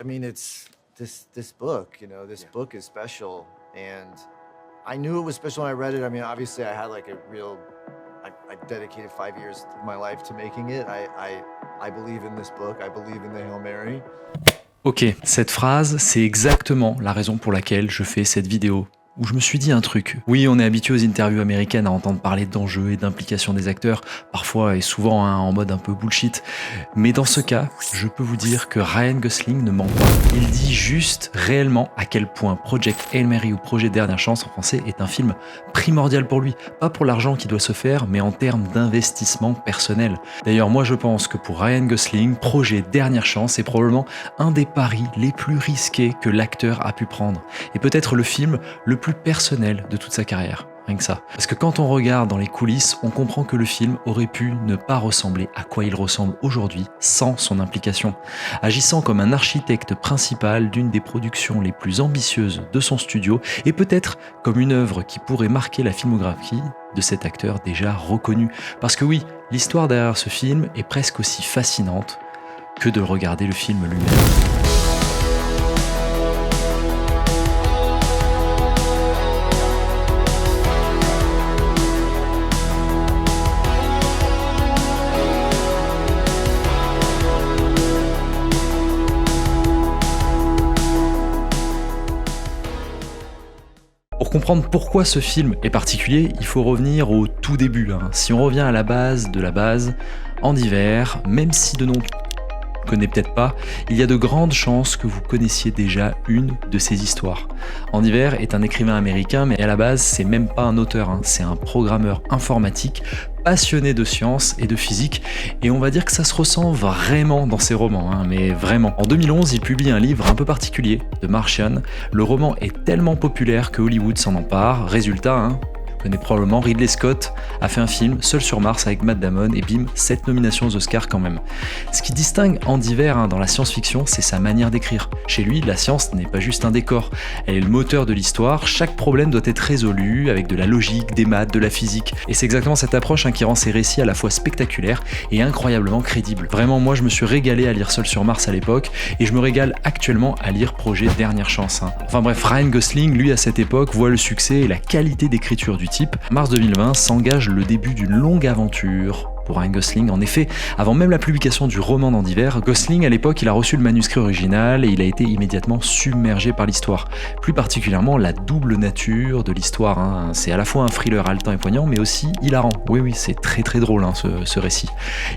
I mean, it's this book, this book is special, and I knew it was special when I read it. I mean, obviously, I had like I dedicated 5 years of my life to making it. I believe in this book. I believe in the Hail Mary. Ok, cette phrase, c'est exactement la raison pour laquelle je fais cette vidéo. Où je me suis dit un truc. Oui, on est habitué aux interviews américaines à entendre parler d'enjeux et d'implications des acteurs, parfois et souvent en mode un peu bullshit. Mais dans ce cas, je peux vous dire que Ryan Gosling ne ment pas. Il dit juste réellement à quel point Project Hail Mary ou Projet Dernière Chance en français est un film primordial pour lui. Pas pour l'argent qui doit se faire, mais en termes d'investissement personnel. D'ailleurs, moi je pense que pour Ryan Gosling, Projet Dernière Chance est probablement un des paris les plus risqués que l'acteur a pu prendre. Et peut-être le film le plus personnel de toute sa carrière, rien que ça. Parce que quand on regarde dans les coulisses, on comprend que le film aurait pu ne pas ressembler à quoi il ressemble aujourd'hui sans son implication. Agissant comme un architecte principal d'une des productions les plus ambitieuses de son studio et peut-être comme une œuvre qui pourrait marquer la filmographie de cet acteur déjà reconnu. Parce que oui, l'histoire derrière ce film est presque aussi fascinante que de regarder le film lui-même. Pour comprendre pourquoi ce film est particulier, il faut revenir au tout début. Si on revient à la base de la base, Andy Weir, même si de nom ne connaît peut-être pas, il y a de grandes chances que vous connaissiez déjà une de ces histoires. Andy Weir est un écrivain américain, mais à la base, c'est même pas un auteur, c'est un programmeur informatique passionné de sciences et de physique, et on va dire que ça se ressent vraiment dans ses romans, mais vraiment. En 2011, il publie un livre un peu particulier, The Martian. Le roman est tellement populaire que Hollywood s'en empare. Résultat, vous connaissez probablement, Ridley Scott a fait un film, Seul sur Mars, avec Matt Damon, et bim, 7 nominations aux Oscars quand même. Ce qui distingue Andy Weir dans la science-fiction, c'est sa manière d'écrire. Chez lui, la science n'est pas juste un décor, elle est le moteur de l'histoire, chaque problème doit être résolu avec de la logique, des maths, de la physique. Et c'est exactement cette approche qui rend ses récits à la fois spectaculaires et incroyablement crédibles. Vraiment, moi je me suis régalé à lire Seul sur Mars à l'époque, et je me régale actuellement à lire Projet Dernière Chance. Enfin bref, Ryan Gosling, lui à cette époque, voit le succès et la qualité d'écriture du type. Mars 2020 s'engage le début d'une longue aventure pour Ryan Gosling. En effet, avant même la publication du roman d'Andy Weir, Gosling à l'époque il a reçu le manuscrit original et il a été immédiatement submergé par l'histoire. Plus particulièrement la double nature de l'histoire. C'est à la fois un thriller haletant et poignant, mais aussi hilarant. Oui, c'est très très drôle ce récit.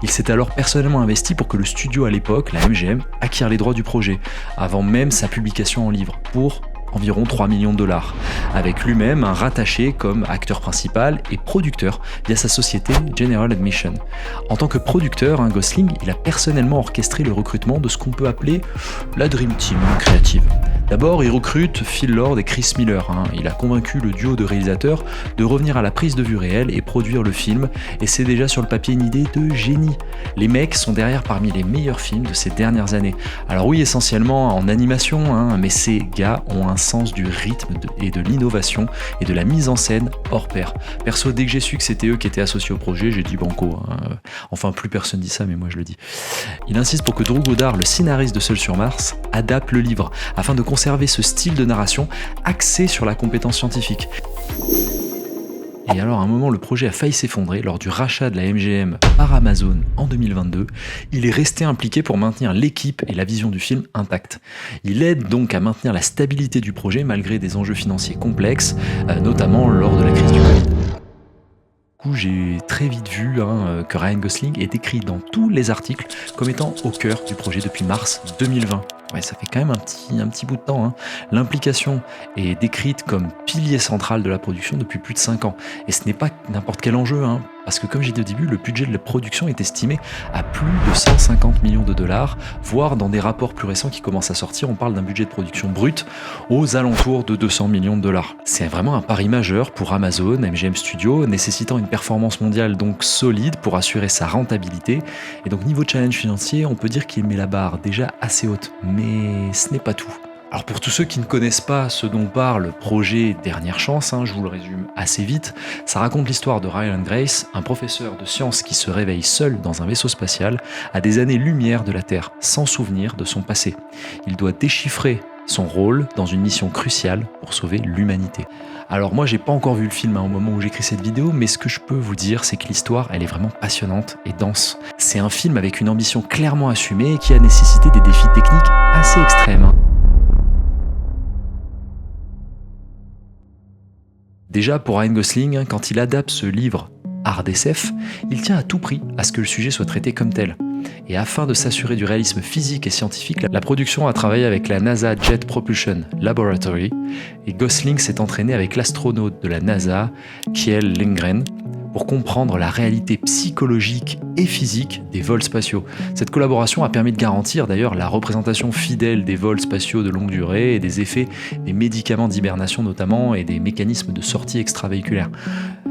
Il s'est alors personnellement investi pour que le studio à l'époque, la MGM, acquiert les droits du projet, avant même sa publication en livre, pour environ 3 millions de dollars, avec lui-même un rattaché comme acteur principal et producteur via sa société General Admission. En tant que producteur, Gosling, il a personnellement orchestré le recrutement de ce qu'on peut appeler la Dream Team créative. D'abord, il recrute Phil Lord et Chris Miller. Il a convaincu le duo de réalisateurs de revenir à la prise de vue réelle et produire le film, et c'est déjà sur le papier une idée de génie. Les mecs sont derrière parmi les meilleurs films de ces dernières années. Alors oui, essentiellement en animation, mais ces gars ont un sens du rythme et de l'innovation et de la mise en scène hors pair. Perso, dès que j'ai su que c'était eux qui étaient associés au projet, j'ai dit banco. Enfin, plus personne dit ça, mais moi je le dis. Il insiste pour que Drew Goddard, le scénariste de Seul sur Mars, adapte le livre, afin de conserver ce style de narration axé sur la compétence scientifique. Et alors à un moment, le projet a failli s'effondrer lors du rachat de la MGM par Amazon en 2022. Il est resté impliqué pour maintenir l'équipe et la vision du film intacte. Il aide donc à maintenir la stabilité du projet malgré des enjeux financiers complexes, notamment lors de la crise du Covid. J'ai très vite vu que Ryan Gosling est décrit dans tous les articles comme étant au cœur du projet depuis mars 2020. Ouais, ça fait quand même un petit bout de temps. L'implication est décrite comme pilier central de la production depuis plus de 5 ans. Et ce n'est pas n'importe quel enjeu, parce que comme j'ai dit au début, le budget de la production est estimé à plus de 150 millions de dollars, voire dans des rapports plus récents qui commencent à sortir, on parle d'un budget de production brut aux alentours de 200 millions de dollars. C'est vraiment un pari majeur pour Amazon, MGM Studios, nécessitant une performance mondiale donc solide pour assurer sa rentabilité. Et donc niveau challenge financier, on peut dire qu'il met la barre déjà assez haute. Mais ce n'est pas tout. Alors pour tous ceux qui ne connaissent pas ce dont parle le projet Dernière Chance, je vous le résume assez vite, ça raconte l'histoire de Ryan Grace, un professeur de sciences qui se réveille seul dans un vaisseau spatial à des années-lumière de la Terre, sans souvenir de son passé. Il doit déchiffrer son rôle dans une mission cruciale pour sauver l'humanité. Alors moi j'ai pas encore vu le film au moment où j'écris cette vidéo, mais ce que je peux vous dire c'est que l'histoire elle est vraiment passionnante et dense. C'est un film avec une ambition clairement assumée et qui a nécessité des défis techniques assez extrêmes. Déjà pour Ryan Gosling, quand il adapte ce livre Hard SF, il tient à tout prix à ce que le sujet soit traité comme tel. Et afin de s'assurer du réalisme physique et scientifique, la production a travaillé avec la NASA Jet Propulsion Laboratory et Gosling s'est entraîné avec l'astronaute de la NASA, Kjell Lindgren, pour comprendre la réalité psychologique et physique des vols spatiaux. Cette collaboration a permis de garantir d'ailleurs la représentation fidèle des vols spatiaux de longue durée et des effets des médicaments d'hibernation notamment et des mécanismes de sortie extravéhiculaire.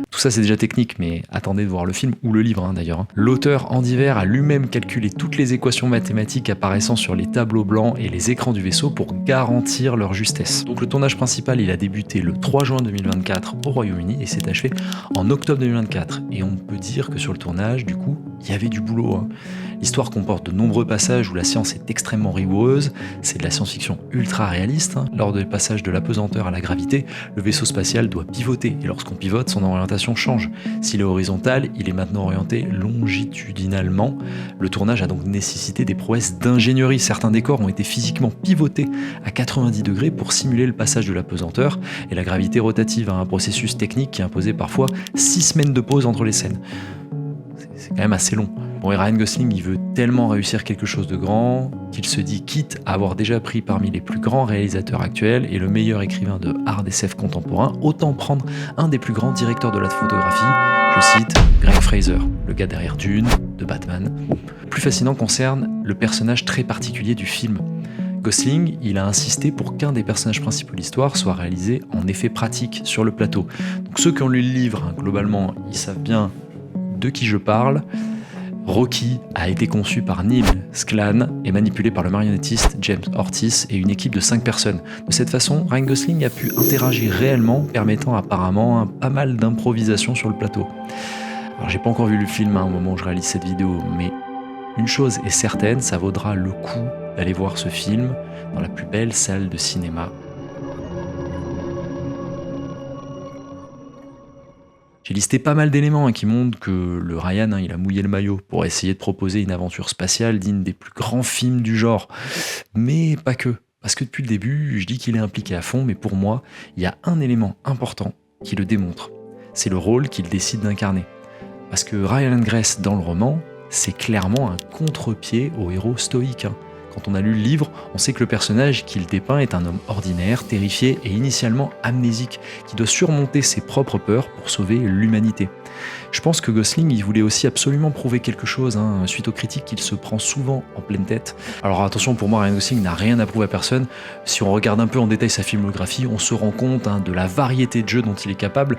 Tout ça c'est déjà technique, mais attendez de voir le film ou le livre d'ailleurs. L'auteur Andy Weir a lui-même calculé toutes les équations mathématiques apparaissant sur les tableaux blancs et les écrans du vaisseau pour garantir leur justesse. Donc le tournage principal il a débuté le 3 juin 2024 au Royaume-Uni et s'est achevé en octobre 2024. Et on peut dire que sur le tournage, du coup, il y avait du boulot. L'histoire comporte de nombreux passages où la science est extrêmement rigoureuse, c'est de la science-fiction ultra réaliste. Lors des passages de l'apesanteur à la gravité, le vaisseau spatial doit pivoter et lorsqu'on pivote, son orientation change. S'il est horizontal, il est maintenant orienté longitudinalement. Le tournage a donc nécessité des prouesses d'ingénierie. Certains décors ont été physiquement pivotés à 90 degrés pour simuler le passage de l'apesanteur et la gravité rotative, un processus technique qui imposait parfois 6 semaines de pause entre les scènes. C'est quand même assez long. Bon, et Ryan Gosling, il veut tellement réussir quelque chose de grand qu'il se dit quitte à avoir déjà pris parmi les plus grands réalisateurs actuels et le meilleur écrivain de hard SF contemporain, autant prendre un des plus grands directeurs de la photographie, je cite Greg Fraser, le gars derrière Dune, de Batman. Le plus fascinant concerne le personnage très particulier du film. Gosling, il a insisté pour qu'un des personnages principaux de l'histoire soit réalisé en effet pratique sur le plateau. Donc ceux qui ont lu le livre, globalement, ils savent bien de qui je parle. Rocky a été conçu par Neil Sklan et manipulé par le marionnettiste James Ortiz et une équipe de 5 personnes. De cette façon, Ryan Gosling a pu interagir réellement, permettant apparemment pas mal d'improvisation sur le plateau. Alors j'ai pas encore vu le film au moment où je réalise cette vidéo, mais une chose est certaine, ça vaudra le coup d'aller voir ce film dans la plus belle salle de cinéma. J'ai listé pas mal d'éléments qui montrent que le Ryan, il a mouillé le maillot pour essayer de proposer une aventure spatiale digne des plus grands films du genre. Mais pas que. Parce que depuis le début, je dis qu'il est impliqué à fond, mais pour moi, il y a un élément important qui le démontre. C'est le rôle qu'il décide d'incarner. Parce que Ryan Grace, dans le roman, c'est clairement un contre-pied au héros stoïque. Quand on a lu le livre, on sait que le personnage qu'il dépeint est un homme ordinaire, terrifié et initialement amnésique, qui doit surmonter ses propres peurs pour sauver l'humanité. Je pense que Gosling, il voulait aussi absolument prouver quelque chose, suite aux critiques qu'il se prend souvent en pleine tête. Alors attention, pour moi, Ryan Gosling n'a rien à prouver à personne. Si on regarde un peu en détail sa filmographie, on se rend compte de la variété de jeux dont il est capable.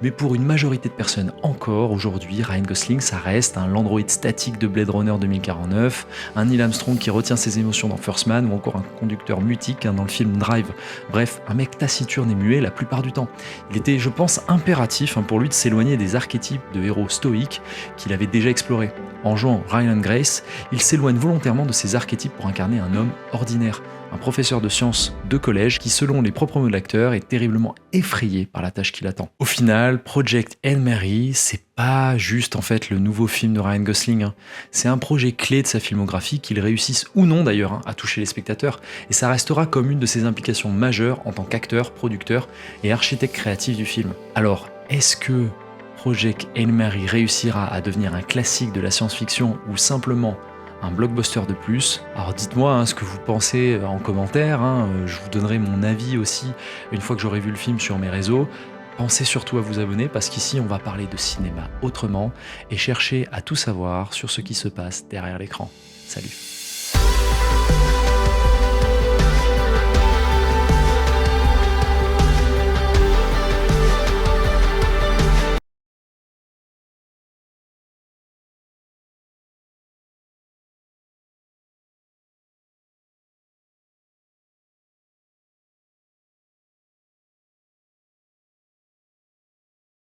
Mais pour une majorité de personnes encore, aujourd'hui, Ryan Gosling, ça reste l'androïde statique de Blade Runner 2049, un Neil Armstrong qui retient ses émotions dans First Man, ou encore un conducteur mutique dans le film Drive. Bref, un mec taciturne et muet la plupart du temps. Il était, je pense, impératif pour lui de s'éloigner des archétypes de héros stoïques qu'il avait déjà explorés. En jouant Ryan Grace, il s'éloigne volontairement de ces archétypes pour incarner un homme ordinaire, un professeur de sciences de collège qui, selon les propres mots de l'acteur, est terriblement effrayé par la tâche qui l'attend. Au final, Project Hail Mary, c'est pas juste en fait le nouveau film de Ryan Gosling. C'est un projet clé de sa filmographie, qu'il réussisse ou non d'ailleurs à toucher les spectateurs, et ça restera comme une de ses implications majeures en tant qu'acteur, producteur et architecte créatif du film. Alors, est-ce que Project Hail Mary réussira à devenir un classique de la science-fiction ou simplement un blockbuster de plus? Alors dites-moi ce que vous pensez en commentaire, je vous donnerai mon avis aussi une fois que j'aurai vu le film sur mes réseaux. Pensez surtout à vous abonner parce qu'ici on va parler de cinéma autrement et chercher à tout savoir sur ce qui se passe derrière l'écran. Salut!